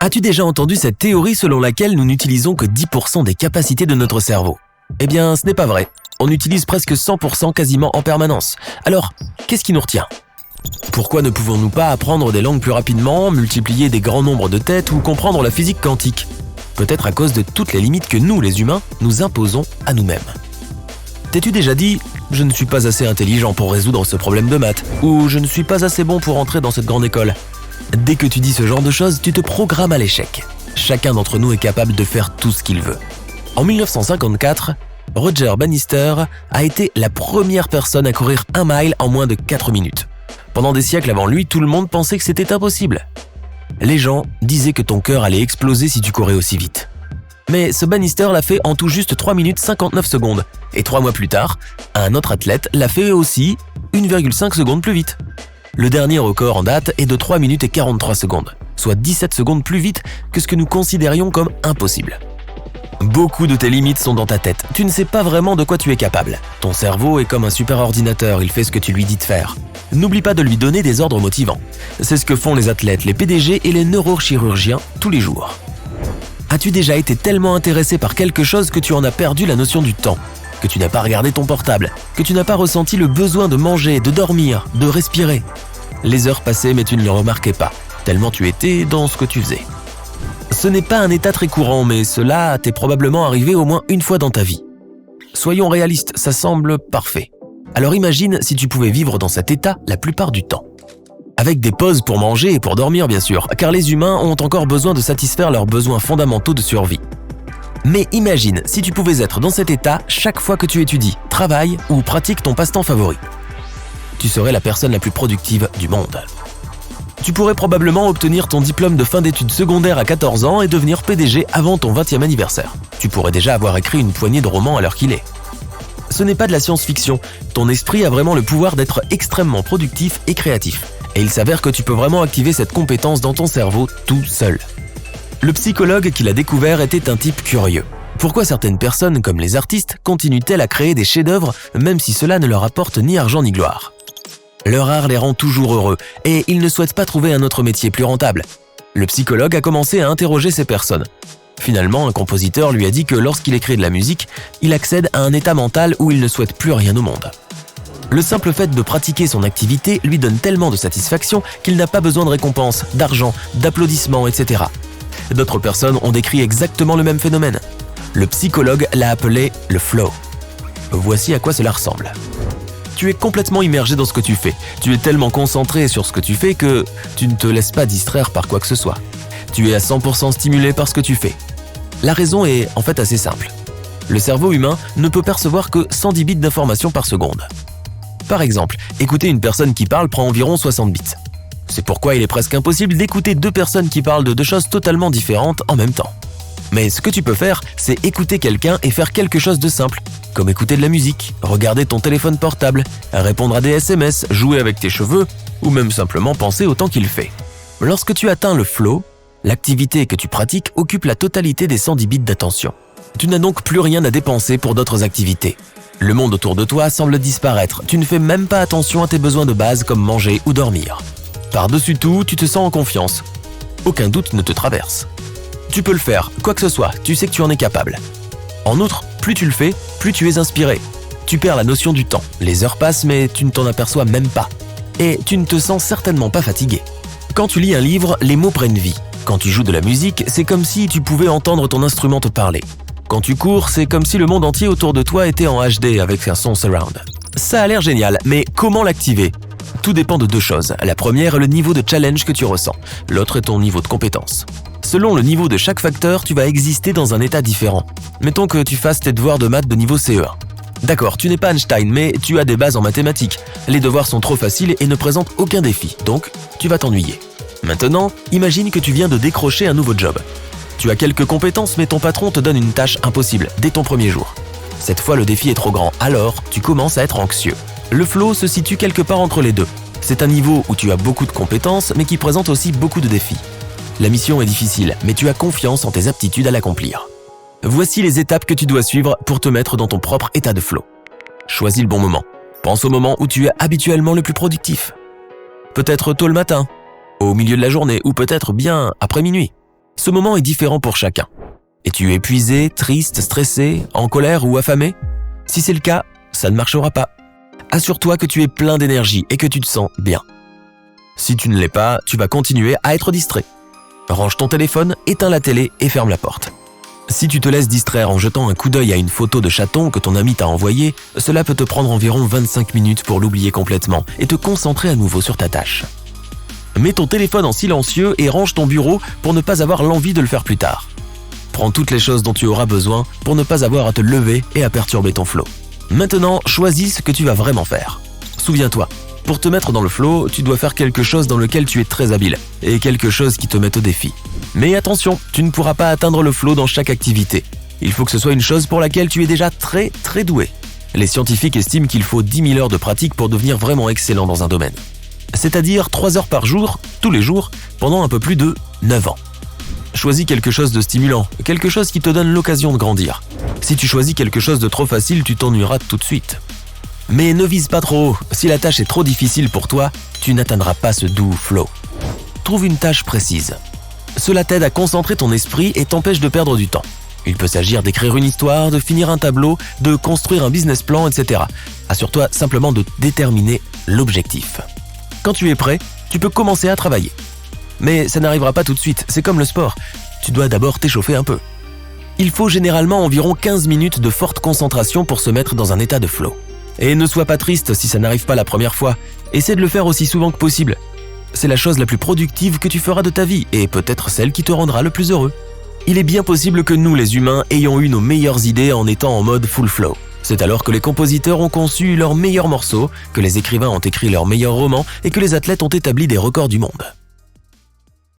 As-tu déjà entendu cette théorie selon laquelle nous n'utilisons que 10% des capacités de notre cerveau? Eh bien, ce n'est pas vrai. On utilise presque 100% quasiment en permanence. Alors, qu'est-ce qui nous retient? Pourquoi ne pouvons-nous pas apprendre des langues plus rapidement, multiplier des grands nombres de têtes ou comprendre la physique quantique? Peut-être à cause de toutes les limites que nous, les humains, nous imposons à nous-mêmes. T'es-tu déjà dit « Je ne suis pas assez intelligent pour résoudre ce problème de maths » ou « Je ne suis pas assez bon pour entrer dans cette grande école ». Dès que tu dis ce genre de choses, tu te programmes à l'échec. Chacun d'entre nous est capable de faire tout ce qu'il veut. En 1954, Roger Bannister a été la première personne à courir 1 mile en moins de 4 minutes. Pendant des siècles avant lui, tout le monde pensait que c'était impossible. Les gens disaient que ton cœur allait exploser si tu courais aussi vite. Mais ce Bannister l'a fait en tout juste 3 minutes 59 secondes. Et 3 mois plus tard, un autre athlète l'a fait aussi 1,5 secondes plus vite. Le dernier record en date est de 3 minutes et 43 secondes, soit 17 secondes plus vite que ce que nous considérions comme impossible. Beaucoup de tes limites sont dans ta tête. Tu ne sais pas vraiment de quoi tu es capable. Ton cerveau est comme un super ordinateur, il fait ce que tu lui dis de faire. N'oublie pas de lui donner des ordres motivants. C'est ce que font les athlètes, les PDG et les neurochirurgiens tous les jours. As-tu déjà été tellement intéressé par quelque chose que tu en as perdu la notion du temps? Que tu n'as pas regardé ton portable? Que tu n'as pas ressenti le besoin de manger, de dormir, de respirer? Les heures passaient mais tu ne le remarquais pas, tellement tu étais dans ce que tu faisais. Ce n'est pas un état très courant, mais cela t'est probablement arrivé au moins une fois dans ta vie. Soyons réalistes, ça semble parfait. Alors imagine si tu pouvais vivre dans cet état la plupart du temps. Avec des pauses pour manger et pour dormir bien sûr, car les humains ont encore besoin de satisfaire leurs besoins fondamentaux de survie. Mais imagine si tu pouvais être dans cet état chaque fois que tu étudies, travailles ou pratiques ton passe-temps favori. Tu serais la personne la plus productive du monde. Tu pourrais probablement obtenir ton diplôme de fin d'études secondaires à 14 ans et devenir PDG avant ton 20e anniversaire. Tu pourrais déjà avoir écrit une poignée de romans à l'heure qu'il est. Ce n'est pas de la science-fiction, ton esprit a vraiment le pouvoir d'être extrêmement productif et créatif. Et il s'avère que tu peux vraiment activer cette compétence dans ton cerveau tout seul. Le psychologue qui l'a découvert était un type curieux. Pourquoi certaines personnes, comme les artistes, continuent-elles à créer des chefs-d'œuvre même si cela ne leur apporte ni argent ni gloire? Leur art les rend toujours heureux et ils ne souhaitent pas trouver un autre métier plus rentable. Le psychologue a commencé à interroger ces personnes. Finalement, un compositeur lui a dit que lorsqu'il écrit de la musique, il accède à un état mental où il ne souhaite plus rien au monde. Le simple fait de pratiquer son activité lui donne tellement de satisfaction qu'il n'a pas besoin de récompenses, d'argent, d'applaudissements, etc. D'autres personnes ont décrit exactement le même phénomène. Le psychologue l'a appelé le flow. Voici à quoi cela ressemble. Tu es complètement immergé dans ce que tu fais. Tu es tellement concentré sur ce que tu fais que tu ne te laisses pas distraire par quoi que ce soit. Tu es à 100% stimulé par ce que tu fais. La raison est en fait assez simple. Le cerveau humain ne peut percevoir que 110 bits d'informations par seconde. Par exemple, écouter une personne qui parle prend environ 60 bits. C'est pourquoi il est presque impossible d'écouter 2 personnes qui parlent de 2 choses totalement différentes en même temps. Mais ce que tu peux faire, c'est écouter quelqu'un et faire quelque chose de simple, comme écouter de la musique, regarder ton téléphone portable, répondre à des SMS, jouer avec tes cheveux, ou même simplement penser au temps qu'il fait. Lorsque tu atteins le flow, l'activité que tu pratiques occupe la totalité des 110 bits d'attention. Tu n'as donc plus rien à dépenser pour d'autres activités. Le monde autour de toi semble disparaître, tu ne fais même pas attention à tes besoins de base comme manger ou dormir. Par-dessus tout, tu te sens en confiance. Aucun doute ne te traverse. Tu peux le faire, quoi que ce soit, tu sais que tu en es capable. En outre, plus tu le fais, plus tu es inspiré. Tu perds la notion du temps. Les heures passent mais tu ne t'en aperçois même pas. Et tu ne te sens certainement pas fatigué. Quand tu lis un livre, les mots prennent vie. Quand tu joues de la musique, c'est comme si tu pouvais entendre ton instrument te parler. Quand tu cours, c'est comme si le monde entier autour de toi était en HD avec un son surround. Ça a l'air génial, mais comment l'activer? Tout dépend de 2 choses. La première est le niveau de challenge que tu ressens. L'autre est ton niveau de compétence. Selon le niveau de chaque facteur, tu vas exister dans un état différent. Mettons que tu fasses tes devoirs de maths de niveau CE1. D'accord, tu n'es pas Einstein, mais tu as des bases en mathématiques. Les devoirs sont trop faciles et ne présentent aucun défi, donc tu vas t'ennuyer. Maintenant, imagine que tu viens de décrocher un nouveau job. Tu as quelques compétences, mais ton patron te donne une tâche impossible dès ton premier jour. Cette fois, le défi est trop grand, alors tu commences à être anxieux. Le flow se situe quelque part entre les deux. C'est un niveau où tu as beaucoup de compétences, mais qui présente aussi beaucoup de défis. La mission est difficile, mais tu as confiance en tes aptitudes à l'accomplir. Voici les étapes que tu dois suivre pour te mettre dans ton propre état de flow. Choisis le bon moment. Pense au moment où tu es habituellement le plus productif. Peut-être tôt le matin, au milieu de la journée ou peut-être bien après minuit. Ce moment est différent pour chacun. Es-tu épuisé, triste, stressé, en colère ou affamé? Si c'est le cas, ça ne marchera pas. Assure-toi que tu es plein d'énergie et que tu te sens bien. Si tu ne l'es pas, tu vas continuer à être distrait. Range ton téléphone, éteins la télé et ferme la porte. Si tu te laisses distraire en jetant un coup d'œil à une photo de chaton que ton ami t'a envoyée, cela peut te prendre environ 25 minutes pour l'oublier complètement et te concentrer à nouveau sur ta tâche. Mets ton téléphone en silencieux et range ton bureau pour ne pas avoir l'envie de le faire plus tard. Prends toutes les choses dont tu auras besoin pour ne pas avoir à te lever et à perturber ton flow. Maintenant, choisis ce que tu vas vraiment faire. Souviens-toi, pour te mettre dans le flow, tu dois faire quelque chose dans lequel tu es très habile et quelque chose qui te mette au défi. Mais attention, tu ne pourras pas atteindre le flow dans chaque activité. Il faut que ce soit une chose pour laquelle tu es déjà très doué. Les scientifiques estiment qu'il faut 10 000 heures de pratique pour devenir vraiment excellent dans un domaine. C'est-à-dire 3 heures par jour, tous les jours, pendant un peu plus de 9 ans. Choisis quelque chose de stimulant, quelque chose qui te donne l'occasion de grandir. Si tu choisis quelque chose de trop facile, tu t'ennuieras tout de suite. Mais ne vise pas trop haut, si la tâche est trop difficile pour toi, tu n'atteindras pas ce doux flow. Trouve une tâche précise. Cela t'aide à concentrer ton esprit et t'empêche de perdre du temps. Il peut s'agir d'écrire une histoire, de finir un tableau, de construire un business plan, etc. Assure-toi simplement de déterminer l'objectif. Quand tu es prêt, tu peux commencer à travailler. Mais ça n'arrivera pas tout de suite, c'est comme le sport. Tu dois d'abord t'échauffer un peu. Il faut généralement environ 15 minutes de forte concentration pour se mettre dans un état de flow. Et ne sois pas triste si ça n'arrive pas la première fois. Essaie de le faire aussi souvent que possible. C'est la chose la plus productive que tu feras de ta vie et peut-être celle qui te rendra le plus heureux. Il est bien possible que nous, les humains, ayons eu nos meilleures idées en étant en mode full flow. C'est alors que les compositeurs ont conçu leurs meilleurs morceaux, que les écrivains ont écrit leurs meilleurs romans et que les athlètes ont établi des records du monde.